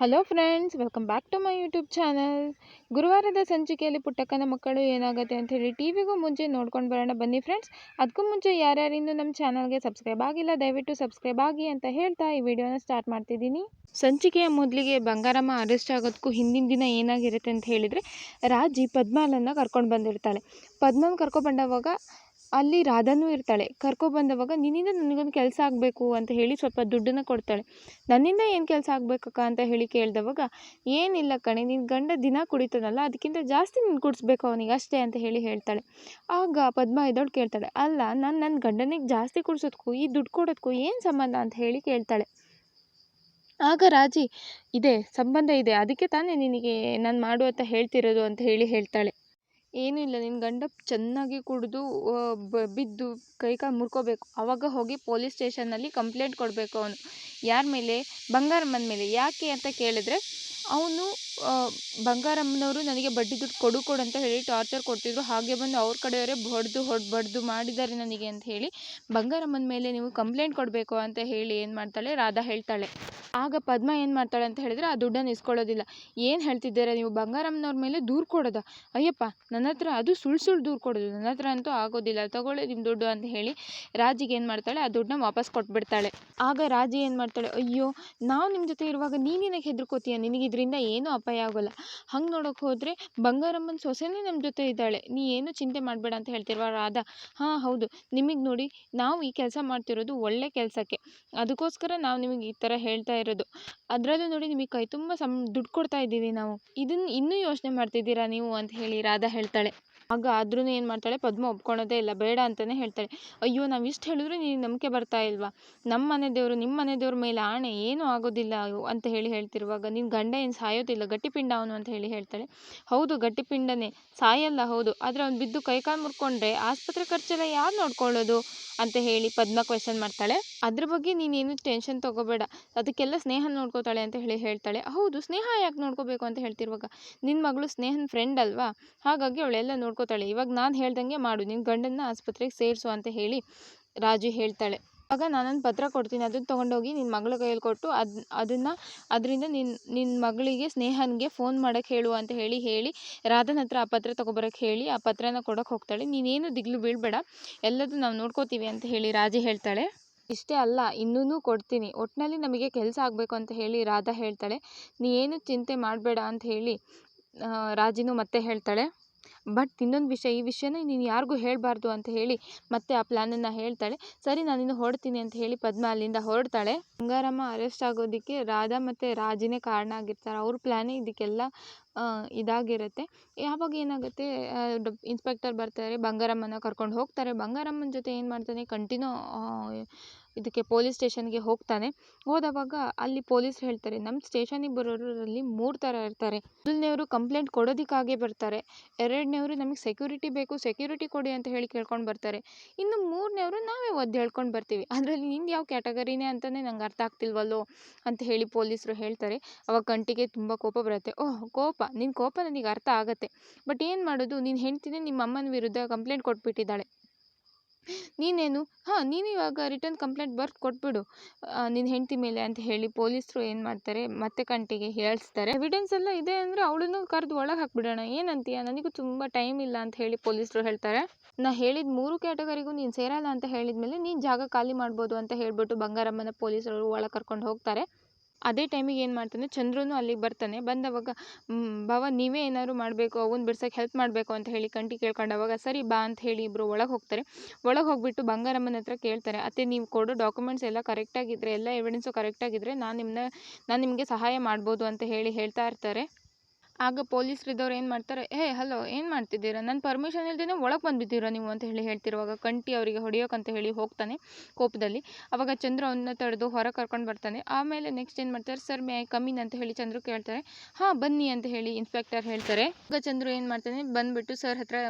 Hello friends, welcome back to my YouTube channel. ಗುರುವಾರದ ಸಂಚಿಕೆಯಲ್ಲಿ ಪುಟ್ಟಕ್ಕನ ಮಕ್ಕಳು ಏನಾಗುತ್ತೆ ಅಂತ ಹೇಳಿ ಟಿವಿಗೂ ಮುಂಚೆ ನೋಡ್ಕೊಂಡು ಬರೋಣ ಬನ್ನಿ ಫ್ರೆಂಡ್ಸ್. ಅದಕ್ಕೂ ಮುಂಚೆ ಯಾರ್ಯಾರಿಂದು ನಮ್ಮ ಚಾನಲ್ಗೆ ಸಬ್ಸ್ಕ್ರೈಬ್ ಆಗಿಲ್ಲ ದಯವಿಟ್ಟು ಸಬ್ಸ್ಕ್ರೈಬ್ ಆಗಿ ಅಂತ ಹೇಳ್ತಾ ಈ ವಿಡಿಯೋನ ಸ್ಟಾರ್ಟ್ ಮಾಡ್ತಿದ್ದೀನಿ. ಸಂಚಿಕೆಯ ಮೊದಲಿಗೆ ಬಂಗಾರಮ್ಮ ಅರೆಸ್ಟ್ ಆಗೋದಕ್ಕೂ ಹಿಂದಿನ ದಿನ ಏನಾಗಿರುತ್ತೆ ಅಂತ ಹೇಳಿದರೆ, ರಾಜಿ ಪದ್ಮಾಲನ್ನು ಕರ್ಕೊಂಡು ಬಂದಿರ್ತಾಳೆ. ಪದ್ಮನ ಕರ್ಕೊಬಂದವಾಗ ಅಲ್ಲಿ ರಾಧನೂ ಇರ್ತಾಳೆ. ಕರ್ಕೊಬಂದವಾಗ ನಿನ್ನಿಂದ ನನಗೊಂದು ಕೆಲಸ ಆಗಬೇಕು ಅಂತ ಹೇಳಿ ಸ್ವಲ್ಪ ದುಡ್ಡನ್ನು ಕೊಡ್ತಾಳೆ. ನನ್ನಿಂದ ಏನು ಕೆಲಸ ಆಗಬೇಕಕ್ಕ ಅಂತ ಹೇಳಿ ಕೇಳಿದವಾಗ, ಏನಿಲ್ಲ ಕಣೆ, ನಿನ್ನ ಗಂಡ ದಿನ ಕುಡಿತಾನಲ್ಲ, ಅದಕ್ಕಿಂತ ಜಾಸ್ತಿ ನೀನು ಕುಡಿಸ್ಬೇಕು ಅವನಿಗೆ ಅಷ್ಟೇ ಅಂತ ಹೇಳಿ ಹೇಳ್ತಾಳೆ. ಆಗ ಪದ್ಮ ಇದ್ದವಳು ಕೇಳ್ತಾಳೆ, ಅಲ್ಲ ನಾನು ನನ್ನ ಗಂಡನಿಗೆ ಜಾಸ್ತಿ ಕುಡಿಸೋದಕ್ಕೂ ಈ ದುಡ್ಡು ಕೊಡೋದಕ್ಕೂ ಏನು ಸಂಬಂಧ ಅಂತ ಹೇಳಿ ಕೇಳ್ತಾಳೆ. ಆಗ ರಾಜಿ, ಇದೆ ಸಂಬಂಧ ಇದೆ, ಅದಕ್ಕೆ ತಾನೇ ನಿನಗೆ ನಾನು ಮಾಡು ಅಂತ ಹೇಳ್ತಿರೋದು ಅಂತ ಹೇಳಿ ಹೇಳ್ತಾಳೆ. ಏನೂ ಇಲ್ಲ, ನಿನ್ನ ಗಂಡ ಚೆನ್ನಾಗಿ ಕುಡಿದು ಬಿದ್ದು ಕೈಕಾಲು ಮುರ್ಕೋಬೇಕು. ಆವಾಗ ಹೋಗಿ ಪೊಲೀಸ್ ಸ್ಟೇಷನ್ನಲ್ಲಿ ಕಂಪ್ಲೇಂಟ್ ಕೊಡಬೇಕು ಅವನು. ಯಾರ ಮೇಲೆ? ಬಂಗಾರಮ್ಮನ ಮೇಲೆ. ಯಾಕೆ ಅಂತ ಕೇಳಿದ್ರೆ, ಅವನು ಬಂಗಾರಮ್ಮನವರು ನನಗೆ ಬಡ್ಡಿ ದುಡ್ಡು ಕೊಡು ಅಂತ ಹೇಳಿ ಟಾರ್ಚರ್ ಕೊಡ್ತಿದ್ರು. ಹಾಗೆ ಬಂದು ಅವ್ರ ಕಡೆಯವರೇ ಬಡ್ದು ಮಾಡಿದ್ದಾರೆ ನನಗೆ ಅಂತ ಹೇಳಿ ಬಂಗಾರಮ್ಮನ ಮೇಲೆ ನೀವು ಕಂಪ್ಲೇಂಟ್ ಕೊಡಬೇಕು ಅಂತ ಹೇಳಿ ಏನು ಮಾಡ್ತಾಳೆ, ರಾಧಾ ಹೇಳ್ತಾಳೆ. ಆಗ ಪದ್ಮ ಏನು ಮಾಡ್ತಾಳೆ ಅಂತ ಹೇಳಿದ್ರೆ, ಆ ದುಡ್ಡನ್ನು ಇಸ್ಕೊಳ್ಳೋದಿಲ್ಲ. ಏನು ಹೇಳ್ತಿದ್ದೀರಾ ನೀವು, ಬಂಗಾರಮ್ಮನವ್ರ ಮೇಲೆ ದೂರು ಕೊಡೋದಾ? ಅಯ್ಯಪ್ಪ, ನನ್ನ ಹತ್ರ ಅದು ಸುಳ್ಳು ದೂರು ಕೊಡೋದು, ನನ್ನ ಹತ್ರ ಅಂತೂ ಆಗೋದಿಲ್ಲ, ತಗೊಳ್ಳಿ ನಿಮ್ಮ ದುಡ್ಡು ಅಂತ ಹೇಳಿ ರಾಜಿಗೆ ಏನು ಮಾಡ್ತಾಳೆ, ಆ ದುಡ್ಡನ್ನ ವಾಪಸ್ ಕೊಟ್ಬಿಡ್ತಾಳೆ. ಆಗ ರಾಜಿ ಏನು ಮಾಡ್ತಾಳೆ, ಅಯ್ಯೋ ನಾವು ನಿಮ್ಮ ಜೊತೆ ಇರುವಾಗ ನೀನೇನಕ್ಕೆ ಹೆದರ್ಕೋತೀಯ, ನಿನಗೆ ಇದರಿಂದ ಏನೂ ಅಪಾಯ ಆಗೋಲ್ಲ. ಹಂಗೆ ನೋಡೋಕೆ ಹೋದರೆ ಬಂಗಾರಮ್ಮನ ಸೊಸೆನೇ ನಮ್ಮ ಜೊತೆ ಇದ್ದಾಳೆ, ನೀ ಏನು ಚಿಂತೆ ಮಾಡಬೇಡ ಅಂತ ಹೇಳ್ತಿರುವ ರಾಧಾ. ಹಾಂ ಹೌದು, ನಿಮಗೆ ನೋಡಿ, ನಾವು ಈ ಕೆಲಸ ಮಾಡ್ತಿರೋದು ಒಳ್ಳೆ ಕೆಲಸಕ್ಕೆ, ಅದಕ್ಕೋಸ್ಕರ ನಾವು ನಿಮಗೆ ಈ ಥರ ಹೇಳ್ತಾ ಇರೋದು. ಅದರಲ್ಲೂ ನೋಡಿ, ನಿಮಗೆ ಕೈ ತುಂಬ ದುಡ್ಡು ಕೊಡ್ತಾ ಇದ್ದೀವಿ ನಾವು, ಇದನ್ನು ಇನ್ನೂ ಯೋಚನೆ ಮಾಡ್ತಿದ್ದೀರಾ ನೀವು ಅಂತ ಹೇಳಿ ರಾಧಾ ಹೇಳ್ತಾಳೆ. ಆಗ ಆದ್ರೂ ಏನು ಮಾಡ್ತಾಳೆ, ಪದ್ಮ ಒಪ್ಕೊಳೋದೇ ಇಲ್ಲ, ಬೇಡ ಅಂತಲೇ ಹೇಳ್ತಾಳೆ. ಅಯ್ಯೋ, ನಾವು ಇಷ್ಟು ಹೇಳಿದ್ರು ನೀನು ನಂಬಿಕೆ ಬರ್ತಾ ಇಲ್ವಾ, ನಮ್ಮ ಮನೆ ದೇವರು ನಿಮ್ಮ ಮನೆ ದೇವ್ರ ಮೇಲೆ ಆಣೆ, ಏನೂ ಆಗೋದಿಲ್ಲ ಅಂತ ಹೇಳಿ ಹೇಳ್ತಿರುವಾಗ, ನಿನ್ನ ಗಂಡ ಏನು ಸಾಯೋದಿಲ್ಲ, ಗಟ್ಟಿಪಿಂಡ ಅವನು ಅಂತ ಹೇಳಿ ಹೇಳ್ತಾಳೆ. ಹೌದು, ಗಟ್ಟಿಪಿಂಡನೇ, ಸಾಯಲ್ಲ ಹೌದು, ಆದರೆ ಅವ್ನು ಬಿದ್ದು ಕೈಕಾಲು ಮುರ್ಕೊಂಡ್ರೆ ಆಸ್ಪತ್ರೆ ಖರ್ಚೆಲ್ಲ ಯಾರು ನೋಡ್ಕೊಳ್ಳೋದು ಅಂತ ಹೇಳಿ ಪದ್ಮ ಕ್ವೆಶನ್ ಮಾಡ್ತಾಳೆ. ಅದ್ರ ಬಗ್ಗೆ ನೀನೇನು ಟೆನ್ಷನ್ ತೊಗೋಬೇಡ, ಅದಕ್ಕೆಲ್ಲ ಸ್ನೇಹ ನೋಡ್ಕೋತಾಳೆ ಅಂತ ಹೇಳಿ ಹೇಳ್ತಾಳೆ. ಹೌದು, ಸ್ನೇಹ ಯಾಕೆ ನೋಡ್ಕೋಬೇಕು ಅಂತ ಹೇಳ್ತಿರುವಾಗ, ನಿನ್ನ ಮಗಳು ಸ್ನೇಹನ ಫ್ರೆಂಡ್ ಅಲ್ವಾ, ಹಾಗಾಗಿ ಅವಳೆಲ್ಲ ನೋಡ್ಕೋತಾಳೆ. ಇವಾಗ ನಾನು ಹೇಳ್ದಂಗೆ ಮಾಡು, ನಿನ್ನ ಗಂಡನ್ನ ಆಸ್ಪತ್ರೆಗೆ ಸೇರಿಸು ಅಂತ ಹೇಳಿ ರಾಜು ಹೇಳ್ತಾಳೆ. ಆಗ ನಾನೊಂದು ಪತ್ರ ಕೊಡ್ತೀನಿ, ಅದನ್ನು ತೊಗೊಂಡೋಗಿ ನಿನ್ನ ಮಗಳ ಕೈಯಲ್ಲಿ ಕೊಟ್ಟು ಅದರಿಂದ ನಿನ್ನ ಮಗಳಿಗೆ ಸ್ನೇಹನಿಗೆ ಫೋನ್ ಮಾಡೋಕ್ಕೆ ಹೇಳು ಅಂತ ಹೇಳಿ ರಾಧನ ಹತ್ರ ಆ ಪತ್ರ ತೊಗೊಬರೋಕ್ಕೆ ಹೇಳಿ ಆ ಪತ್ರನ ಕೊಡೋಕ್ಕೆ ಹೋಗ್ತಾಳೆ. ನೀನೇನು ದಿಗ್ಲು ಬೀಳಬೇಡ, ಎಲ್ಲದೂ ನಾವು ನೋಡ್ಕೋತೀವಿ ಅಂತ ಹೇಳಿ ರಾಜಿ ಹೇಳ್ತಾಳೆ. ಇಷ್ಟೇ ಅಲ್ಲ, ಇನ್ನೂ ಕೊಡ್ತೀನಿ, ಒಟ್ಟಿನಲ್ಲಿ ನಮಗೆ ಕೆಲಸ ಆಗಬೇಕು ಅಂತ ಹೇಳಿ ರಾಧಾ ಹೇಳ್ತಾಳೆ. ನೀ ಏನು ಚಿಂತೆ ಮಾಡಬೇಡ ಅಂತ ಹೇಳಿ ರಾಜಿನೂ ಮತ್ತೆ ಹೇಳ್ತಾಳೆ. ಬಟ್ ಇನ್ನೊಂದು ವಿಷಯ, ಈ ವಿಷಯನ ನೀನು ಯಾರಿಗೂ ಹೇಳಬಾರ್ದು ಅಂತ ಹೇಳಿ ಮತ್ತೆ ಆ ಪ್ಲ್ಯಾನನ್ನು ಹೇಳ್ತಾಳೆ. ಸರಿ, ನಾನಿನ್ನು ಹೊರಡ್ತೀನಿ ಅಂತ ಹೇಳಿ ಪದ್ಮ ಅಲ್ಲಿಂದ ಹೊರಡ್ತಾಳೆ. ಬಂಗಾರಮ್ಮ ಅರೆಸ್ಟ್ ಆಗೋದಕ್ಕೆ ರಾಧಾ ಮತ್ತು ರಾಜಿನೇ ಕಾರಣ ಆಗಿರ್ತಾರೆ. ಅವ್ರ ಪ್ಲ್ಯಾನೇ ಇದಕ್ಕೆಲ್ಲ ಇದಾಗಿರುತ್ತೆ. ಯಾವಾಗ ಏನಾಗುತ್ತೆ, ಇನ್ಸ್ಪೆಕ್ಟರ್ ಬರ್ತಾರೆ, ಬಂಗಾರಮ್ಮನ ಕರ್ಕೊಂಡು ಹೋಗ್ತಾರೆ. ಬಂಗಾರಮ್ಮನ ಜೊತೆ ಏನು ಮಾಡ್ತಾನೆ, ಕಂಟಿನ್ಯೂ ಇದಕ್ಕೆ ಪೊಲೀಸ್ ಸ್ಟೇಷನ್ಗೆ ಹೋಗ್ತಾನೆ. ಹೋದವಾಗ ಅಲ್ಲಿ ಪೊಲೀಸರು ಹೇಳ್ತಾರೆ, ನಮ್ಮ ಸ್ಟೇಷನಿಗೆ ಬರೋರಲ್ಲಿ 3 ಥರ ಇರ್ತಾರೆ. ಮೊದಲನೇವರು ಕಂಪ್ಲೇಂಟ್ ಕೊಡೋದಕ್ಕಾಗೇ ಬರ್ತಾರೆ, ಎರಡನೇವರು ನಮಗೆ ಸೆಕ್ಯೂರಿಟಿ ಬೇಕು, ಸೆಕ್ಯೂರಿಟಿ ಕೊಡಿ ಅಂತ ಹೇಳಿ ಕೇಳ್ಕೊಂಡು ಬರ್ತಾರೆ, ಇನ್ನು ಮೂರನೇವರು ನಾವೇ ಒದ್ದು ಹೇಳ್ಕೊಂಡು ಬರ್ತೀವಿ. ಅದರಲ್ಲಿ ನಿಂದು ಯಾವ ಕ್ಯಾಟಗರಿನೇ ಅಂತಲೇ ನಂಗೆ ಅರ್ಥ ಆಗ್ತಿಲ್ವಲ್ಲೋ ಅಂತ ಹೇಳಿ ಪೊಲೀಸರು ಹೇಳ್ತಾರೆ. ಅವಾಗ ಕಂಟಿಗೆ ತುಂಬ ಕೋಪ ಬರುತ್ತೆ. ಓಹ್ ಕೋಪ, ನಿನ್ನ ಕೋಪ ನನಗೆ ಅರ್ಥ ಆಗುತ್ತೆ, ಬಟ್ ಏನು ಮಾಡೋದು, ನೀನು ಹೆಂಡ್ತಿನೇ ನಿಮ್ಮ ಅಮ್ಮನ ವಿರುದ್ಧ ಕಂಪ್ಲೇಂಟ್ ಕೊಟ್ಬಿಟ್ಟಿದ್ದಾಳೆ, ನೀನೇನು ನೀನು ಇವಾಗ ರಿಟರ್ನ್ ಕಂಪ್ಲೇಂಟ್ ಬರ್ದು ಕೊಟ್ಬಿಡು ನಿನ್ನ ಹೆಂಡತಿ ಮೇಲೆ ಅಂತ ಹೇಳಿ ಪೊಲೀಸರು ಏನು ಮಾಡ್ತಾರೆ, ಮತ್ತೆ ಕಂಟಿಗೆ ಹೇಳಿಸ್ತಾರೆ. ಎವಿಡೆನ್ಸ್ ಎಲ್ಲ ಇದೆ ಅಂದರೆ ಅವಳನ್ನು ಕರೆದು ಒಳಗೆ ಹಾಕ್ಬಿಡೋಣ, ಏನಂತೀಯ, ನನಗೂ ತುಂಬ ಟೈಮ್ ಇಲ್ಲ ಅಂತ ಹೇಳಿ ಪೊಲೀಸರು ಹೇಳ್ತಾರೆ. ನಾ ಹೇಳಿದ 3 ಕ್ಯಾಟಗರಿಗೂ ನೀನು ಸೇರಲ್ಲ ಅಂತ ಹೇಳಿದ್ಮೇಲೆ ನೀನು ಜಾಗ ಖಾಲಿ ಮಾಡ್ಬೋದು ಅಂತ ಹೇಳ್ಬಿಟ್ಟು ಬಂಗಾರಮ್ಮನ ಪೊಲೀಸರು ಒಳಗೆ ಕರ್ಕೊಂಡು ಹೋಗ್ತಾರೆ. ಅದೇ ಟೈಮಿಗೆ ಏನು ಮಾಡ್ತಾನೆ, ಚಂದ್ರನು ಅಲ್ಲಿಗೆ ಬರ್ತಾನೆ. ಬಂದವಾಗ ಬಾವ ನೀವೇ ಏನಾದ್ರು ಮಾಡಬೇಕು, ಅವನ್ನ ಬಿಡ್ಸೋಕ್ಕೆ ಹೆಲ್ಪ್ ಮಾಡಬೇಕು ಅಂತ ಹೇಳಿ ಕಂಟಿ ಕೇಳ್ಕೊಂಡವಾಗ ಸರಿ ಬಾ ಅಂತ ಹೇಳಿ ಇಬ್ಬರು ಒಳಗೆ ಹೋಗ್ತಾರೆ. ಒಳಗೆ ಹೋಗ್ಬಿಟ್ಟು ಬಂಗಾರಮ್ಮನ ಹತ್ರ ಕೇಳ್ತಾರೆ, ಅತ್ತೆ ನೀವು ಕೊಡೋ ಡಾಕ್ಯುಮೆಂಟ್ಸ್ ಎಲ್ಲ ಕರೆಕ್ಟಾಗಿದ್ದರೆ, ಎಲ್ಲ ಎವಿಡೆನ್ಸು ಕರೆಕ್ಟಾಗಿದ್ದರೆ ನಾನು ನಿಮಗೆ ಸಹಾಯ ಮಾಡ್ಬೋದು ಅಂತ ಹೇಳಿ ಹೇಳ್ತಾ ಇರ್ತಾರೆ. ಆಗ ಪೊಲೀಸರಿದ್ದವ್ರು ಏನು ಮಾಡ್ತಾರೆ, ಹಲೋ ಏನು ಮಾಡ್ತಿದ್ದೀರಾ, ನನ್ನ ಪರ್ಮಿಷನ್ ಇಲ್ಲದೇ ಒಳಗೆ ಬಂದುಬಿದ್ದೀರಾ ನೀವು ಅಂತ ಹೇಳಿ ಹೇಳ್ತಿರುವಾಗ ಕಂಟಿ ಅವರಿಗೆ ಹೊಡೆಯೋಕ್ಕಂತ ಹೇಳಿ ಹೋಗ್ತಾನೆ ಕೋಪದಲ್ಲಿ. ಆವಾಗ ಚಂದ್ರ ಅವನ್ನ ತಡೆದು ಹೊರಗೆ ಕರ್ಕೊಂಡು ಬರ್ತಾನೆ. ಆಮೇಲೆ ನೆಕ್ಸ್ಟ್ ಏನು ಮಾಡ್ತಾರೆ, sir may I come in ಅಂತ ಹೇಳಿ ಚಂದ್ರು ಕೇಳ್ತಾರೆ. ಹಾಂ ಬನ್ನಿ ಅಂತ ಹೇಳಿ ಇನ್ಸ್ಪೆಕ್ಟರ್ ಹೇಳ್ತಾರೆ. ಆಗ ಚಂದ್ರು ಏನು ಮಾಡ್ತಾನೆ, ಬಂದುಬಿಟ್ಟು ಸರ್ ಹತ್ರ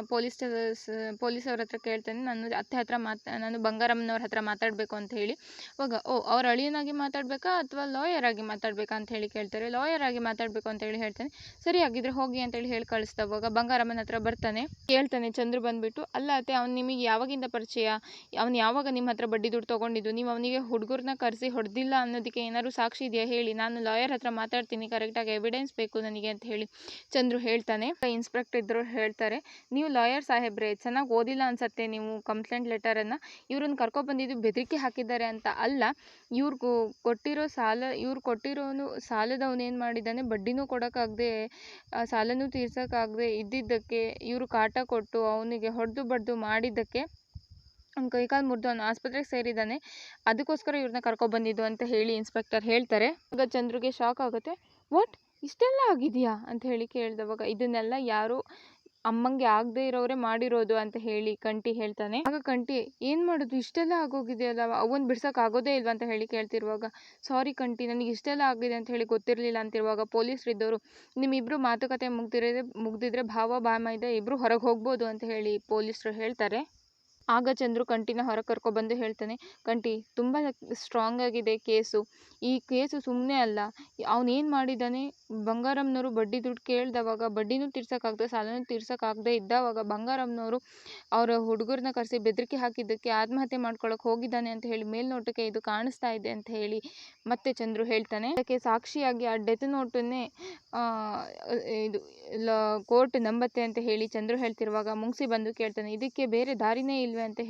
ಪೊಲೀಸವ್ರ ಹತ್ರ ಕೇಳ್ತಾನೆ, ನಾನು ಅತ್ತೆ ಹತ್ರ ನಾನು ಬಂಗಾರಮ್ಮನವ್ರ ಹತ್ರ ಮಾತಾಡಬೇಕು ಅಂತ ಹೇಳಿ. ಅವಾಗ ಅವ್ರ ಅಳಿಯನಾಗಿ ಮಾತಾಡಬೇಕಾ ಅಥವಾ ಲಾಯರ್ ಆಗಿ ಮಾತಾಡಬೇಕಾ ಅಂತ ಹೇಳಿ ಕೇಳ್ತಾರೆ. ಲಾಯರ್ ಆಗಿ ಮಾತಾಡಬೇಕು ಅಂತ ಹೇಳಿ ಹೇಳ್ತಾನೆ. ಸರಿ ಆಗಿದ್ರೆ ಹೋಗಿ ಅಂತೇಳಿ ಹೇಳಿ ಕಳಿಸ್ದವಾಗ ಬಂಗಾರಮ್ಮನ ಹತ್ರ ಬರ್ತಾನೆ. ಕೇಳ್ತಾನೆ ಚಂದ್ರು ಬಂದ್ಬಿಟ್ಟು, ಅಲ್ಲ ಅತ್ತೆ ಅವ್ನು ನಿಮಗೆ ಯಾವಾಗಿಂದ ಪರಿಚಯ, ಅವ್ನು ಯಾವಾಗ ನಿಮ್ಮ ಹತ್ರ ಬಡ್ಡಿ ದುಡ್ಡು ತೊಗೊಂಡಿದ್ದು, ನೀವು ಅವನಿಗೆ ಹುಡುಗರನ್ನ ಕರೆಸಿ ಹೊಡೆದಿಲ್ಲ ಅನ್ನೋದಕ್ಕೆ ಏನಾದ್ರು ಸಾಕ್ಷಿ ಇದೆಯಾ ಹೇಳಿ, ನಾನು ಲಾಯರ್ ಹತ್ರ ಮಾತಾಡ್ತೀನಿ, ಕರೆಕ್ಟಾಗಿ ಎವಿಡೆನ್ಸ್ ಬೇಕು ನನಗೆ ಅಂತ ಹೇಳಿ ಚಂದ್ರು ಹೇಳ್ತಾನೆ. ಇನ್ಸ್ಪೆಕ್ಟರ್ ಇದ್ರು ಹೇಳ್ತಾರೆ, ನೀವು ಲಾಯರ್ ಸಾಹೇಬ್ರೆ ಚೆನ್ನಾಗಿ ಓದಿಲ್ಲ ಅನ್ಸತ್ತೆ, ನೀವು ಕಂಪ್ಲೇಂಟ್ ಲೆಟರನ್ನು ಇವ್ರನ್ನ ಕರ್ಕೊಬಂದಿದ್ದು ಬೆದರಿಕೆ ಹಾಕಿದ್ದಾರೆ ಅಂತ ಅಲ್ಲ, ಇವ್ರಿಗೂ ಕೊಟ್ಟಿರೋ ಕೊಟ್ಟಿರೋನು ಸಾಲದವನು ಏನು ಮಾಡಿದ್ದಾನೆ, ಬಡ್ಡಿನೂ ಕೊಡೋಕ್ಕಾಗದೆ ಸಾಲನೂ ತೀರ್ಸೋಕ್ಕಾಗದೆ ಇದ್ದಿದ್ದಕ್ಕೆ ಇವರು ಕಾಟ ಕೊಟ್ಟು ಅವನಿಗೆ ಹೊಡೆದು ಬಡ್ದು ಮಾಡಿದ್ದಕ್ಕೆ ಅವ್ನ ಕೈಕಾಲು ಮುರಿದು ಅವನು ಆಸ್ಪತ್ರೆಗೆ ಸೇರಿದ್ದಾನೆ, ಅದಕ್ಕೋಸ್ಕರ ಇವ್ರನ್ನ ಕರ್ಕೊಬಂದಿದ್ದು ಅಂತ ಹೇಳಿ ಇನ್ಸ್ಪೆಕ್ಟರ್ ಹೇಳ್ತಾರೆ. ಆಗ ಚಂದ್ರುಗೆ ಶಾಕ್ ಆಗುತ್ತೆ. ವಾಟ್, ಇಷ್ಟೆಲ್ಲ ಆಗಿದೆಯಾ ಅಂತ ಹೇಳಿ ಕೇಳಿದವಾಗ ಇದನ್ನೆಲ್ಲ ಯಾರು ಅಮ್ಮಂಗೆ ಆಗದೆ ಇರೋರೇ ಮಾಡಿರೋದು ಅಂತ ಹೇಳಿ ಕಂಠಿ ಹೇಳ್ತಾನೆ. ಆಗ ಕಂಠಿ ಏನು ಮಾಡೋದು, ಇಷ್ಟೆಲ್ಲ ಆಗೋಗಿದೆಯಲ್ಲ, ಅವನ್ ಬಿಡ್ಸೋಕೆ ಆಗೋದೇ ಇಲ್ವಾ ಅಂತ ಹೇಳಿ ಕೇಳ್ತಿರುವಾಗ, ಸಾರಿ ಕಂಠಿ ನನಗೆ ಇಷ್ಟೆಲ್ಲ ಆಗಿದೆ ಅಂತ ಹೇಳಿ ಗೊತ್ತಿರಲಿಲ್ಲ ಅಂತಿರುವಾಗ ಪೊಲೀಸರು ಇದ್ದವರು, ನಿಮ್ಮಿಬ್ರು ಮಾತುಕತೆ ಮುಗ್ದಿದ್ರೆ ಭಾವ ಬಾಮೈದ ಇಬ್ರು ಹೊರಗೆ ಹೋಗ್ಬೋದು ಅಂತ ಹೇಳಿ ಪೊಲೀಸರು ಹೇಳ್ತಾರೆ. ಆಗ ಚಂದ್ರು ಕಂಠಿನ ಹೊರಗೆ ಕರ್ಕೊಬಂದು ಹೇಳ್ತಾನೆ, ಕಂಠಿ ತುಂಬ ಸ್ಟ್ರಾಂಗ್ ಆಗಿದೆ ಕೇಸು, ಈ ಕೇಸು ಸುಮ್ಮನೆ ಅಲ್ಲ, ಅವನೇನು ಮಾಡಿದ್ದಾನೆ, ಬಂಗಾರಮ್ಮನವರು ಬಡ್ಡಿ ದುಡ್ಡು ಕೇಳಿದವಾಗ ಬಡ್ಡಿನೂ ತೀರ್ಸೋಕ್ಕಾಗದೆ ಸಾಲನೂ ತೀರ್ಸೋಕ್ಕಾಗದೆ ಇದ್ದವಾಗ ಬಂಗಾರಮ್ಮನವರು ಅವರ ಹುಡುಗರನ್ನ ಕರೆಸಿ ಬೆದರಿಕೆ ಹಾಕಿದ್ದಕ್ಕೆ ಆತ್ಮಹತ್ಯೆ ಮಾಡ್ಕೊಳಕ್ಕೆ ಹೋಗಿದ್ದಾನೆ ಅಂತ ಹೇಳಿ ಮೇಲ್ನೋಟಕ್ಕೆ ಇದು ಕಾಣಿಸ್ತಾ ಇದೆ ಅಂತ ಹೇಳಿ ಮತ್ತೆ ಚಂದ್ರು ಹೇಳ್ತಾನೆ. ಅದಕ್ಕೆ ಸಾಕ್ಷಿಯಾಗಿ ಆ ಡೆತ್ ನೋಟನ್ನೇ ಇದು ಕೋರ್ಟ್ ನಂಬತ್ತೆ ಅಂತ ಹೇಳಿ ಚಂದ್ರು ಹೇಳ್ತಿರುವಾಗ ಮುಂಗ್ಸಿ ಬಂದು ಕೇಳ್ತಾನೆ, ಇದಕ್ಕೆ ಬೇರೆ ದಾರಿನೇ ಇಲ್ವೇ ಅಂತ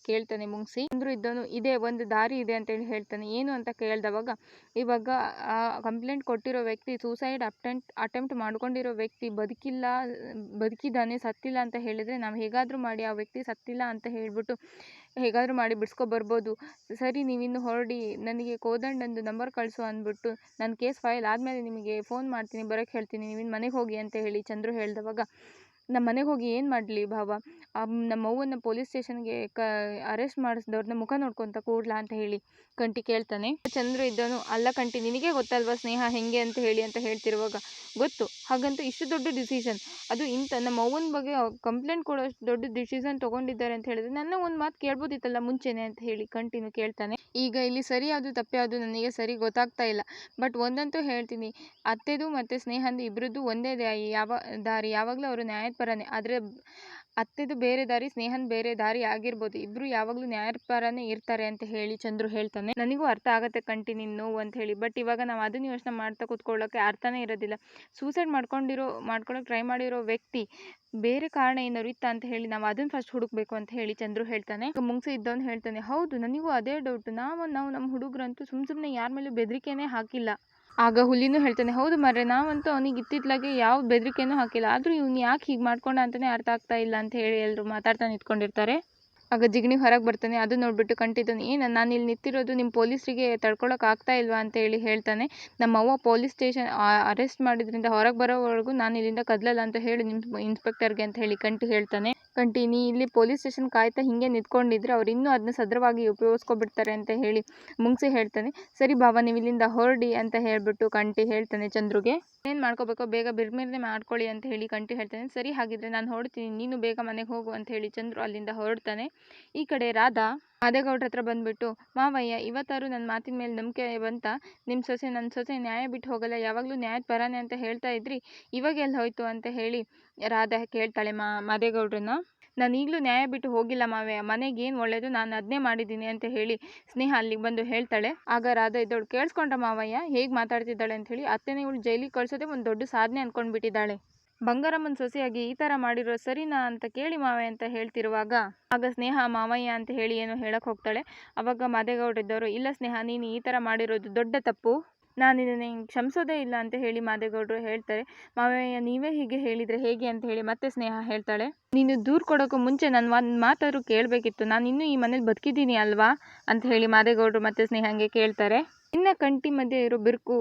ಕೇಳ್ತಾನೆ ಮುಂಗ್ಸಿ. ಚಂದ್ರು ಇದ್ದವನು ಇದೆ, ಒಂದು ದಾರಿ ಇದೆ ಅಂತ ಹೇಳಿ ಹೇಳ್ತಾನೆ. ಏನು ಅಂತ ಕೇಳ್ದವಾಗ, ಇವಾಗ ಆ ಕಂಪ್ಲೇಂಟ್ ಕೊಟ್ಟಿರೋ ವ್ಯಕ್ತಿ ಸೂಸೈಡ್ ಅಟೆಂಪ್ಟ್ ಮಾಡ್ಕೊಂಡಿರೋ ವ್ಯಕ್ತಿ ಬದುಕಿದ್ದಾನೆ, ಸತ್ತಿಲ್ಲ ಅಂತ ಹೇಳಿದ್ರೆ ನಾವು ಹೇಗಾದರೂ ಮಾಡಿ ಆ ವ್ಯಕ್ತಿ ಸತ್ತಿಲ್ಲ ಅಂತ ಹೇಳ್ಬಿಟ್ಟು ಹೇಗಾದರೂ ಮಾಡಿ ಬಿಡಿಸ್ಕೊಬರ್ಬೋದು, ಸರಿ ನೀವಿನ್ನು ಹೊರಡಿ, ನನಗೆ ಕೋದಂಡಂದು ನಂಬರ್ ಕಳಿಸು ಅಂದ್ಬಿಟ್ಟು ನನ್ನ ಕೇಸ್ ಫೈಲ್ ಆದಮೇಲೆ ನಿಮಗೆ ಫೋನ್ ಮಾಡ್ತೀನಿ, ಬರೋಕ್ಕೆ ಹೇಳ್ತೀನಿ, ನೀವಿನ್ನು ಮನೆಗೆ ಹೋಗಿ ಅಂತ ಹೇಳಿ ಚಂದ್ರು ಹೇಳ್ದವಾಗ, ನಮ್ಮ ಮನೆಗೆ ಹೋಗಿ ಏನು ಮಾಡಲಿ ಭಾವ, ನಮ್ಮ ಅವ್ವನ್ನ ಪೊಲೀಸ್ ಸ್ಟೇಷನ್ಗೆ ಅರೆಸ್ಟ್ ಮಾಡಿಸಿದವ್ರನ್ನ ಮುಖ ನೋಡ್ಕೊತ ಕೂಡ್ಲಾ ಅಂತ ಹೇಳಿ ಕಂಠಿ ಕೇಳ್ತಾನೆ. ಚಂದ್ರು ಇದ್ದವನು, ಅಲ್ಲ ಕಂಠಿ ನಿನಗೆ ಗೊತ್ತಲ್ವಾ ಸ್ನೇಹ ಹೆಂಗೆ ಅಂತ ಹೇಳ್ತಿರುವಾಗ, ಗೊತ್ತು, ಹಾಗಂತ ಇಷ್ಟು ದೊಡ್ಡ ಡಿಸಿಷನ್, ಅದು ಇಂಥ ನಮ್ಮ ಅವ್ವನ ಬಗ್ಗೆ ಕಂಪ್ಲೇಂಟ್ ಕೊಡೋ ಅಷ್ಟು ದೊಡ್ಡ ಡಿಸಿಷನ್ ತೊಗೊಂಡಿದ್ದಾರೆ ಅಂತ ಹೇಳಿದ್ರೆ ನನ್ನ ಒಂದು ಮಾತು ಕೇಳ್ಬೋದಿತ್ತಲ್ಲ ಮುಂಚೆನೆ ಅಂತ ಹೇಳಿ ಕಂಠಿನು ಕೇಳ್ತಾನೆ. ಈಗ ಇಲ್ಲಿ ಸರಿ ಯಾವುದು ತಪ್ಪೆ ಯಾವುದು ನನಗೆ ಸರಿ ಗೊತ್ತಾಗ್ತಾ ಇಲ್ಲ, ಬಟ್ ಒಂದಂತೂ ಹೇಳ್ತೀನಿ, ಅತ್ತೆದು ಮತ್ತು ಸ್ನೇಹಂದು ಇಬ್ಬರದ್ದು ಒಂದೇ ದಾರಿ, ಯಾವಾಗಲೂ ಅವರು ನ್ಯಾಯದ ಪರನೇ, ಆದರೆ ಅತ್ತೆದು ಬೇರೆ ದಾರಿ, ಸ್ನೇಹನ್ ಬೇರೆ ದಾರಿ ಆಗಿರ್ಬೋದು, ಇಬ್ರು ಯಾವಾಗಲೂ ನ್ಯಾಯದ ಪರನೇ ಇರ್ತಾರೆ ಅಂತ ಹೇಳಿ ಚಂದ್ರು ಹೇಳ್ತಾನೆ. ನನಗೂ ಅರ್ಥ ಆಗತ್ತೆ ಕಂಠಿ ನಿನ್ನ ನೋವು ಅಂತ ಹೇಳಿ, ಬಟ್ ಇವಾಗ ನಾವು ಅದನ್ನ ಯೋಚನೆ ಮಾಡ್ತಾ ಕೂತ್ಕೊಳ್ಳೋಕೆ ಅರ್ಥನೇ ಇರೋದಿಲ್ಲ. ಸೂಸೈಡ್ ಮಾಡ್ಕೊಳಕ್ಕೆ ಟ್ರೈ ಮಾಡಿರೋ ವ್ಯಕ್ತಿ ಬೇರೆ ಕಾರಣ ಏನಾದ್ರು ಇತ್ತ ಅಂತ ಹೇಳಿ ನಾವು ಅದನ್ನ ಫಸ್ಟ್ ಹುಡುಕ್ಬೇಕು ಅಂತ ಹೇಳಿ ಚಂದ್ರು ಹೇಳ್ತಾನೆ. ಮುಂಗ್ಸಿ ಇದ್ದವನು ಹೇಳ್ತಾನೆ, ಹೌದು ನನಗೂ ಅದೇ ಡೌಟ್, ನಾವು ನಮ್ಮ ಹುಡುಗರಂತೂ ಸುಮ್ಮನೆ ಯಾರ ಮೇಲೂ ಬೆದರಿಕೆನೇ ಹಾಕಿಲ್ಲ. ಆಗ ಹುಲಿನೂ ಹೇಳ್ತಾನೆ, ಹೌದು ಮರ್ರೆ, ನಾವಂತೂ ಅವನಿಗೆ ಇತ್ತಿತ್ಲಾಗೆ ಯಾವ ಬೆದರಿಕೆನೂ ಹಾಕಿಲ್ಲ, ಆದರೂ ಇವ್ನು ಯಾಕೆ ಹೀಗೆ ಮಾಡ್ಕೊಂಡ ಅಂತಲೇ ಅರ್ಥ ಆಗ್ತಾ ಇಲ್ಲ ಅಂತ ಹೇಳಿ ಎಲ್ಲರೂ ಮಾತಾಡ್ತಾ ನಿಂತ್ಕೊಂಡಿರ್ತಾರೆ. ಆಗ ಜಿಗಣಿ ಹೊರಗೆ ಬರ್ತಾನೆ, ಅದು ನೋಡ್ಬಿಟ್ಟು ಕಂಠಿದ್ದಾನೆ, ಏನು ನಾನು ಇಲ್ಲಿ ನಿಂತಿರೋದು ನಿಮ್ಮ ಪೊಲೀಸರಿಗೆ ತಡ್ಕೊಳಕ್ಕೆ ಆಗ್ತಾ ಇಲ್ವಾ ಅಂತ ಹೇಳಿ ಹೇಳ್ತಾನೆ. ನಮ್ಮ ಅವ್ವ ಪೊಲೀಸ್ ಸ್ಟೇಷನ್ ಅರೆಸ್ಟ್ ಮಾಡಿದ್ರಿಂದ ಹೊರಗೆ ಬರೋವರೆಗೂ ನಾನು ಇಲ್ಲಿಂದ ಕದಲಲ್ಲ ಅಂತ ಹೇಳಿ ನಿಮ್ಮ ಇನ್ಸ್ಪೆಕ್ಟರ್ಗೆ ಅಂತ ಹೇಳಿ ಕಂಠಿ ಹೇಳ್ತಾನೆ. ಕಂಠಿ, ನೀ ಇಲ್ಲಿ ಪೊಲೀಸ್ ಸ್ಟೇಷನ್ ಕಾಯ್ತಾ ಹಿಂಗೆ ನಿಂತ್ಕೊಂಡಿದ್ರೆ ಅವ್ರು ಇನ್ನೂ ಅದನ್ನ ಸದ್ರವಾಗಿ ಉಪಯೋಗಿಸ್ಕೊಬಿಡ್ತಾರೆ ಅಂತ ಹೇಳಿ ಮುಂಗ್ಸಿ ಹೇಳ್ತಾನೆ. ಸರಿ ಭಾವ, ನೀವು ಇಲ್ಲಿಂದ ಹೊರಡಿ ಅಂತ ಹೇಳ್ಬಿಟ್ಟು ಕಂಠಿ ಹೇಳ್ತಾನೆ ಚಂದ್ರುಗೆ. ಏನು ಮಾಡ್ಕೋಬೇಕೋ ಬೇಗ ಬಿರ್ಮಿರ್ನೆ ಮಾಡ್ಕೊಳ್ಳಿ ಅಂತ ಹೇಳಿ ಕಂಠಿ ಹೇಳ್ತಾನೆ. ಸರಿ ಹಾಗಿದ್ರೆ ನಾನು ಹೊರಡ್ತೀನಿ, ನೀನು ಬೇಗ ಮನೆಗೆ ಹೋಗು ಅಂತ ಹೇಳಿ ಚಂದ್ರು ಅಲ್ಲಿಂದ ಹೊರಡ್ತಾನೆ. ಈ ಕಡೆ ರಾಧಾ ಮಾದೇಗೌಡ್ರ ಹತ್ರ ಬಂದ್ಬಿಟ್ಟು, ಮಾವಯ್ಯ ಇವತ್ತಾರು ನನ್ನ ಮಾತಿನ ಮೇಲೆ ನಂಬಿಕೆ ಬಂತ, ನನ್ನ ಸೊಸೆ ನ್ಯಾಯ ಬಿಟ್ಟು ಹೋಗಲ್ಲ, ಯಾವಾಗಲೂ ನ್ಯಾಯದ ಪರಾನೆ ಅಂತ ಹೇಳ್ತಾ ಇದ್ರಿ, ಇವಾಗ ಎಲ್ಲಿ ಹೋಯ್ತು ಅಂತ ಹೇಳಿ ರಾಧಾ ಕೇಳ್ತಾಳೆ ಮಾದೇಗೌಡ್ರನ್ನ. ನಾನು ಈಗಲೂ ನ್ಯಾಯ ಬಿಟ್ಟು ಹೋಗಿಲ್ಲ ಮಾವಯ್ಯ, ಮನೆಗೆ ಏನು ಒಳ್ಳೇದು ನಾನು ಅದನ್ನೇ ಮಾಡಿದ್ದೀನಿ ಅಂತ ಹೇಳಿ ಸ್ನೇಹ ಅಲ್ಲಿಗೆ ಬಂದು ಹೇಳ್ತಾಳೆ. ಆಗ ರಾಧಾ ಇದ್ದವಳು, ಕೇಳಿಸ್ಕೊಂಡ್ರ ಮಾವಯ್ಯ ಹೇಗೆ ಮಾತಾಡ್ತಿದ್ದಾಳೆ ಅಂತ ಹೇಳಿ, ಅತ್ತೆನೇ ಇವಳು ಜೈಲಿಗೆ ಕಳ್ಸೋದೇ ಒಂದು ದೊಡ್ಡ ಸಾಧನೆ ಅಂದ್ಕೊಂಡ್ಬಿಟ್ಟಿದ್ದಾಳೆ, ಬಂಗಾರಮ್ಮನ ಸೊಸೆಯಾಗಿ ಈ ಥರ ಮಾಡಿರೋ ಸರಿನಾ ಅಂತ ಕೇಳಿ ಮಾವಯ್ಯ ಅಂತ ಹೇಳ್ತಿರುವಾಗ, ಆಗ ಸ್ನೇಹ ಮಾವಯ್ಯ ಅಂತ ಹೇಳಿ ಏನೋ ಹೇಳಕ್ಕೆ ಹೋಗ್ತಾಳೆ. ಅವಾಗ ಮಾದೇಗೌಡರಿದ್ದವರು, ಇಲ್ಲ ಸ್ನೇಹ, ನೀನು ಈ ಥರ ಮಾಡಿರೋದು ದೊಡ್ಡ ತಪ್ಪು, ನಾನು ಇದನ್ನು ಕ್ಷಮಿಸೋದೇ ಇಲ್ಲ ಅಂತ ಹೇಳಿ ಮಾದೇಗೌಡರು ಹೇಳ್ತಾರೆ. ಮಾವಯ್ಯ ನೀವೇ ಹೀಗೆ ಹೇಳಿದರೆ ಹೇಗೆ ಅಂತ ಹೇಳಿ ಮತ್ತೆ ಸ್ನೇಹ ಹೇಳ್ತಾಳೆ. ನೀನು ದೂರು ಕೊಡೋಕ್ಕೂ ಮುಂಚೆ ನನ್ನ ಒಂದು ಮಾತಾದರೂ ಕೇಳಬೇಕಿತ್ತು, ನಾನು ಇನ್ನೂ ಈ ಮನೇಲಿ ಬದುಕಿದ್ದೀನಿ ಅಲ್ವಾ ಅಂತ ಹೇಳಿ ಮಾದೇಗೌಡರು ಮತ್ತೆ ಸ್ನೇಹಂಗೆ ಕೇಳ್ತಾರೆ. ಇನ್ನು ಕಂಠಿ ಮಧ್ಯೆ ಇರೋ ಬಿರುಕು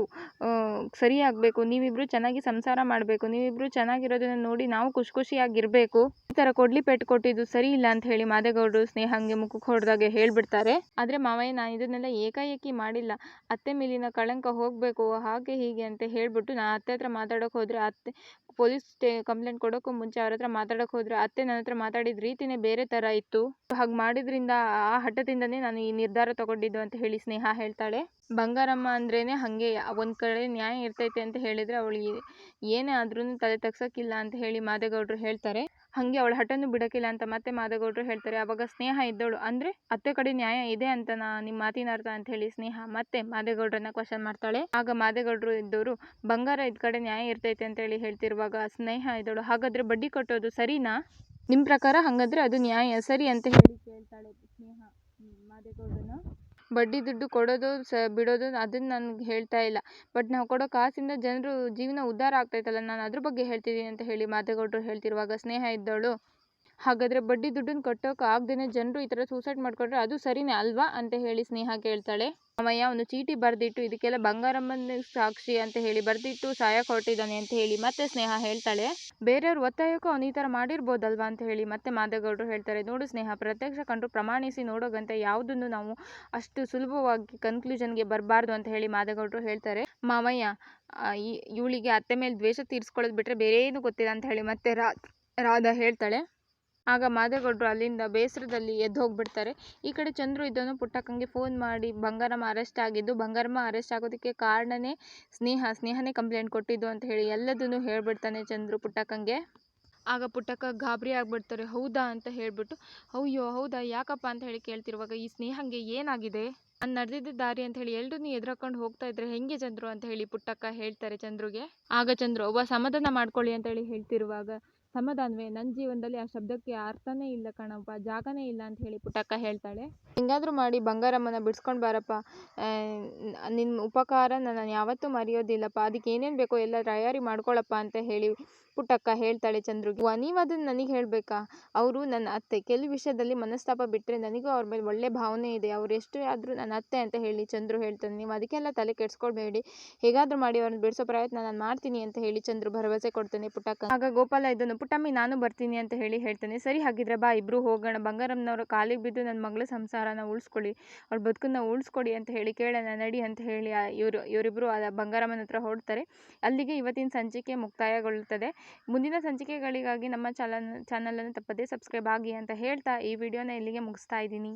ಸರಿಯಾಗಬೇಕು, ನೀವಿಬ್ರು ಚೆನ್ನಾಗಿ ಸಂಸಾರ ಮಾಡಬೇಕು, ನೀವಿಬ್ರು ಚೆನ್ನಾಗಿರೋದನ್ನ ನೋಡಿ ನಾವು ಖುಷಿಯಾಗಿರಬೇಕು, ಈ ಥರ ಪೆಟ್ಟು ಕೊಟ್ಟಿದ್ದು ಸರಿ ಇಲ್ಲ ಅಂತ ಹೇಳಿ ಮಾದೇಗೌಡರು ಸ್ನೇಹಂಗೆ ಮುಖಕ್ಕೆ ಹೊಡೆದಾಗೆ ಹೇಳ್ಬಿಡ್ತಾರೆ. ಆದರೆ ಮಾವಯ್ಯ ನಾನು ಇದನ್ನೆಲ್ಲ ಏಕಾಏಕಿ ಮಾಡಿಲ್ಲ, ಅತ್ತೆ ಮೇಲಿನ ಕಳಂಕ ಹೋಗಬೇಕು ಹಾಗೆ ಹೀಗೆ ಅಂತ ಹೇಳ್ಬಿಟ್ಟು ನಾನು ಅತ್ತೆ ಹತ್ರ ಮಾತಾಡೋಕೆ ಹೋದರೆ, ಅತ್ತೆ ಪೊಲೀಸ್ ಕಂಪ್ಲೇಂಟ್ ಕೊಡೋಕ್ಕೂ ಮುಂಚೆ ಅವ್ರ ಹತ್ರ ಮಾತಾಡೋಕೆ ಹೋದರೆ ಅತ್ತೆ ನನ್ನ ಹತ್ರ ಮಾತಾಡಿದ ರೀತಿನೇ ಬೇರೆ ಥರ ಇತ್ತು, ಹಾಗೆ ಮಾಡಿದ್ರಿಂದ ಆ ಹಠದಿಂದನೇ ನಾನು ಈ ನಿರ್ಧಾರ ತಗೊಂಡಿದ್ದು ಅಂತ ಹೇಳಿ ಸ್ನೇಹ ಹೇಳ್ತಾಳೆ. ಬಂಗಾರಮ್ಮ ಅಂದ್ರೇನೆ ಹಾಗೆ ಒಂದು ಕಡೆ ನ್ಯಾಯ ಇರ್ತೈತೆ ಅಂತ ಹೇಳಿದರೆ ಅವಳಿಗೆ ಏನೇ ಆದ್ರೂ ತಲೆ ತಗ್ಸೋಕ್ಕಿಲ್ಲ ಅಂತ ಹೇಳಿ ಮಾದೇಗೌಡರು ಹೇಳ್ತಾರೆ. ಹಾಗೆ ಅವಳ ಹಠನೂ ಬಿಡೋಕ್ಕಿಲ್ಲ ಅಂತ ಮತ್ತೆ ಮಾದೇಗೌಡರು ಹೇಳ್ತಾರೆ. ಅವಾಗ ಸ್ನೇಹ ಇದ್ದವಳು ಅಂದರೆ ಅತ್ತೆ ಕಡೆ ನ್ಯಾಯ ಇದೆ ಅಂತ ನಿಮ್ಮ ಮಾತಿನ ಅರ್ಥ ಅಂತ ಹೇಳಿ ಸ್ನೇಹ ಮತ್ತೆ ಮಾದೇಗೌಡರನ್ನ ಕ್ವಶನ್ ಮಾಡ್ತಾಳೆ. ಆಗ ಮಾದೇಗೌಡರು ಇದ್ದವರು ಬಂಗಾರ ಇದ್ದ ಕಡೆ ನ್ಯಾಯ ಇರ್ತೈತೆ ಅಂತ ಹೇಳಿ ಹೇಳ್ತಿರುವಾಗ ಸ್ನೇಹ ಇದ್ದವಳು ಹಾಗಾದರೆ ಬಡ್ಡಿ ಕಟ್ಟೋದು ಸರಿನಾ, ನಿಮ್ಮ ಪ್ರಕಾರ ಹಾಗಾದರೆ ಅದು ನ್ಯಾಯ ಸರಿ ಅಂತ ಹೇಳಿ ಕೇಳ್ತಾಳೆ ಸ್ನೇಹ ಮಾದೇಗೌಡರನ್ನ. ಬಡ್ಡಿ ದುಡ್ಡು ಕೊಡೋದು ಬಿಡೋದು ಅದನ್ನು ನನಗೆ ಹೇಳ್ತಾ ಇಲ್ಲ, ಬಟ್ ನಾವು ಕೊಡೋ ಕಾಸಿಂದ ಜನರು ಜೀವನ ಉದ್ಧಾರ ಆಗ್ತೈತಲ್ಲ, ನಾನು ಅದ್ರ ಬಗ್ಗೆ ಹೇಳ್ತಿದ್ದೀನಿ ಅಂತ ಹೇಳಿ ಮಾದೇಗೌಡರು ಹೇಳ್ತಿರುವಾಗ ಸ್ನೇಹ ಇದ್ದವಳು ಹಾಗಾದರೆ ಬಡ್ಡಿ ದುಡ್ಡನ್ನು ಕಟ್ಟೋಕೆ ಆಗದೇನೆ ಜನರು ಈ ಥರ ಸೂಸೈಡ್ ಮಾಡ್ಕೊಂಡ್ರೆ ಅದು ಸರಿನೇ ಅಲ್ವಾ ಅಂತ ಹೇಳಿ ಸ್ನೇಹ ಕೇಳ್ತಾಳೆ. ಮಾವಯ್ಯ ಅವನು ಚೀಟಿ ಬರೆದಿಟ್ಟು ಇದಕ್ಕೆಲ್ಲ ಬಂಗಾರಮ್ಮನ ಸಾಕ್ಷಿ ಅಂತ ಹೇಳಿ ಬರೆದಿಟ್ಟು ಸಾಯಕ್ಕೆ ಹೊರಟಿದ್ದಾನೆ ಅಂತ ಹೇಳಿ ಮತ್ತೆ ಸ್ನೇಹ ಹೇಳ್ತಾಳೆ. ಬೇರೆಯವ್ರ ಒತ್ತಾಯಕ್ಕೂ ಅವನು ಈ ಥರ ಮಾಡಿರ್ಬೋದಲ್ವಾ ಅಂತ ಹೇಳಿ ಮತ್ತೆ ಮಾದೇಗೌಡರು ಹೇಳ್ತಾರೆ. ನೋಡು ಸ್ನೇಹ, ಪ್ರತ್ಯಕ್ಷ ಕಂಡು ಪ್ರಮಾಣಿಸಿ ನೋಡೋಗಂತ ಯಾವುದನ್ನು ನಾವು ಅಷ್ಟು ಸುಲಭವಾಗಿ ಕನ್ಕ್ಲೂಷನ್ಗೆ ಬರಬಾರ್ದು ಅಂತ ಹೇಳಿ ಮಾದೇಗೌಡರು ಹೇಳ್ತಾರೆ. ಮಾವಯ್ಯ ಇವಳಿಗೆ ಅತ್ತೆ ಮೇಲೆ ದ್ವೇಷ ತೀರಿಸ್ಕೊಳ್ಳೋದು ಬಿಟ್ಟರೆ ಬೇರೆ ಏನು ಗೊತ್ತಿಲ್ಲ ಅಂತ ಹೇಳಿ ಮತ್ತೆ ರಾಧಾ ಹೇಳ್ತಾಳೆ. ಆಗ ಮಾದೇಗೌಡರು ಅಲ್ಲಿಂದ ಬೇಸರದಲ್ಲಿ ಎದ್ದು ಹೋಗ್ಬಿಡ್ತಾರೆ. ಈ ಕಡೆ ಚಂದ್ರು ಇದ್ದವನು ಪುಟ್ಟಕ್ಕಂಗೆ ಫೋನ್ ಮಾಡಿ ಬಂಗಾರಮ್ಮ ಅರೆಸ್ಟ್ ಆಗಿದ್ದು, ಬಂಗಾರಮ್ಮ ಅರೆಸ್ಟ್ ಆಗೋದಕ್ಕೆ ಕಾರಣನೇ ಸ್ನೇಹನೇ ಕಂಪ್ಲೇಂಟ್ ಕೊಟ್ಟಿದ್ದು ಅಂತ ಹೇಳಿ ಎಲ್ಲದನ್ನು ಹೇಳ್ಬಿಡ್ತಾನೆ ಚಂದ್ರು ಪುಟ್ಟಕ್ಕಂಗೆ. ಆಗ ಪುಟ್ಟಕ್ಕ ಗಾಬರಿ ಆಗ್ಬಿಡ್ತಾರೆ. ಹೌದಾ ಅಂತ ಹೇಳ್ಬಿಟ್ಟು ಅಯ್ಯೋ ಹೌದಾ ಯಾಕಪ್ಪ ಅಂತ ಹೇಳಿ ಕೇಳ್ತಿರುವಾಗ ಈ ಸ್ನೇಹಂಗೆ ಏನಾಗಿದೆ, ನಾನು ನಡೆದಿದ್ದ ದಾರಿ ಅಂತ ಹೇಳಿ ಎಲ್ರೂ ಎದ್ರಕೊಂಡು ಹೋಗ್ತಾ ಇದ್ರೆ ಹೆಂಗೆ ಚಂದ್ರು ಅಂತ ಹೇಳಿ ಪುಟ್ಟಕ್ಕ ಹೇಳ್ತಾರೆ ಚಂದ್ರುಗೆ. ಆಗ ಚಂದ್ರು ಅವ್ವ ಸಮಾಧಾನ ಮಾಡ್ಕೊಳ್ಳಿ ಅಂತ ಹೇಳಿ ಹೇಳ್ತಿರುವಾಗ ಸಮಾಧಾನವೇ, ನನ್ನ ಜೀವನದಲ್ಲಿ ಆ ಶಬ್ದಕ್ಕೆ ಅರ್ಥನೇ ಇಲ್ಲ ಕಣಪ್ಪ, ಜಾಗನೇ ಇಲ್ಲ ಅಂತ ಹೇಳಿ ಪುಟ್ಟಕ್ಕ ಹೇಳ್ತಾಳೆ. ಹೆಂಗಾದ್ರೂ ಮಾಡಿ ಬಂಗಾರಮ್ಮನ ಬಿಡಿಸ್ಕೊಂಡು ಬಾರಪ್ಪ, ನಿನ್ನ ಉಪಕಾರ ನಾನು ಯಾವತ್ತೂ ಮರೆಯೋದಿಲ್ಲಪ್ಪ, ಅದಕ್ಕೆ ಏನೇನು ಬೇಕೋ ಎಲ್ಲ ತಯಾರಿ ಮಾಡ್ಕೊಳ್ಳಪ್ಪ ಅಂತ ಹೇಳಿ ಪುಟ್ಟಕ್ಕ ಹೇಳ್ತಾಳೆ ಚಂದ್ರುಗೆ. ನೀವು ಅದನ್ನು ನನಗೆ ಹೇಳಬೇಕಾ, ಅವರು ನನ್ನ ಅತ್ತೆ, ಕೆಲವು ವಿಷಯದಲ್ಲಿ ಮನಸ್ತಾಪ ಬಿಟ್ಟರೆ ನನಗೂ ಅವ್ರ ಮೇಲೆ ಒಳ್ಳೆ ಭಾವನೆ ಇದೆ, ಅವ್ರು ಎಷ್ಟೇ ಆದರೂ ನನ್ನ ಅತ್ತೆ ಅಂತ ಹೇಳಿ ಚಂದ್ರು ಹೇಳ್ತಾನೆ. ನೀವು ಅದಕ್ಕೆಲ್ಲ ತಲೆ ಕೆಡಿಸ್ಕೊಳ್ಬೇಡಿ, ಹೇಗಾದರೂ ಮಾಡಿ ಅವ್ರನ್ನ ಬಿಡಿಸೋ ಪ್ರಯತ್ನ ನಾನು ಮಾಡ್ತೀನಿ ಅಂತ ಹೇಳಿ ಚಂದ್ರು ಭರವಸೆ ಕೊಡ್ತಾನೆ ಪುಟ್ಟಕ್ಕ. ಆಗ ಗೋಪಾಲ ಇದನ್ನು ಪುಟ್ಟಮ್ಮಿ ನಾನು ಬರ್ತೀನಿ ಅಂತ ಹೇಳಿ ಹೇಳ್ತಾನೆ. ಸರಿ ಹಾಗಿದ್ರೆ ಬಾ ಇಬ್ರು ಹೋಗೋಣ, ಬಂಗಾರಮ್ಮನವರ ಕಾಲಿಗೆ ಬಿದ್ದು ನನ್ನ ಮಗಳ ಸಂಸಾರನ ಉಳಿಸ್ಕೊಳ್ಳಿ, ಅವ್ಳ ಬದುಕನ್ನ ಉಳಿಸ್ಕೊಡಿ ಅಂತ ಹೇಳಿ ಕೇಳೋಣ ನಡಿ ಅಂತ ಹೇಳಿ ಇವರಿಬ್ಬರು ಬಂಗಾರಮ್ಮನ ಹತ್ರ ಹೊರಡ್ತಾರೆ. ಅಲ್ಲಿಗೆ ಇವತ್ತಿನ ಸಂಚಿಕೆ ಮುಕ್ತಾಯಗೊಳ್ಳುತ್ತದೆ. ಮುಂದಿನ ಸಂಚಿಕೆಗಳಿಗಾಗಿ ನಮ್ಮ ಚಾನಲನ್ನು ತಪ್ಪದೇ ಸಬ್ಸ್ಕ್ರೈಬ್ ಆಗಿ ಅಂತ ಹೇಳ್ತಾ ಈ ವಿಡಿಯೋನ ಇಲ್ಲಿಗೆ ಮುಗಿಸ್ತಾ ಇದ್ದೀನಿ.